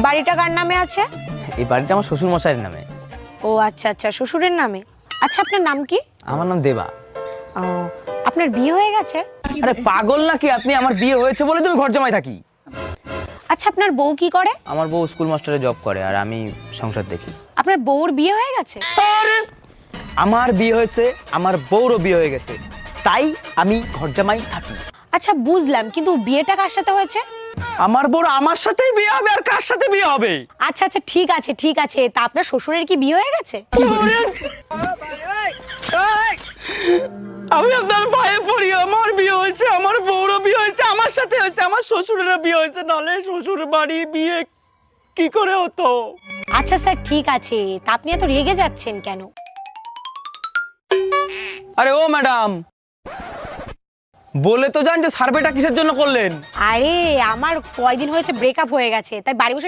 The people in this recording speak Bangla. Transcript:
বাড়িটা কার নামে আছে? এই বাড়িটা আমার শ্বশুর মশাইয়ের নামে। ও আচ্ছা আচ্ছা, শ্বশুরের নামে। আচ্ছা, আপনার নাম কি? আমার নাম দেবা। ও, আপনার বিয়ে হয়ে গেছে? আরে পাগল নাকি আপনি? আমার বিয়ে হয়েছে বলে তুমি ঘর জামাই থাকি। আচ্ছা, আপনার বউ কি করে? আমার বউ স্কুল মাস্টারে জব করে আর আমি সংসার দেখি। আপনার বউর বিয়ে হয়ে গেছে? আরে আমার বিয়ে হয়েছে, আমার বউরও বিয়ে হয়ে গেছে, তাই আমি ঘর জামাই থাকি। আচ্ছা বুঝলাম, কিন্তু বিয়েটা কার সাথে হয়েছে? আমার বউর আমার সাথেই বিয়ে হবে, আর কার সাথে বিয়ে হবে? আচ্ছা আচ্ছা, ঠিক আছে ঠিক আছে, তা আপনার শ্বশুরের কি বিয়ে হয়ে গেছে? আমি আপনার পায়ে পড়ি, আমার বিয়ে হয়েছে, আমার বউরও বিয়ে হয়েছে, আমার সাথে হয়েছে, আমার শ্বশুরেরও বিয়ে হয়েছে, নালে শ্বশুর বাড়ি বিয়ে কি করে হতো? আচ্ছা স্যার, ঠিক আছে, তা আপনি এত রেগে যাচ্ছেন কেন? আরে ও ম্যাডাম, বলে তো যান যে সার্ভেটা কিসের জন্য করলেন? আরে আমার কয়দিন হয়েছে ব্রেকআপ হয়ে গেছে, তাই বাড়ি বসে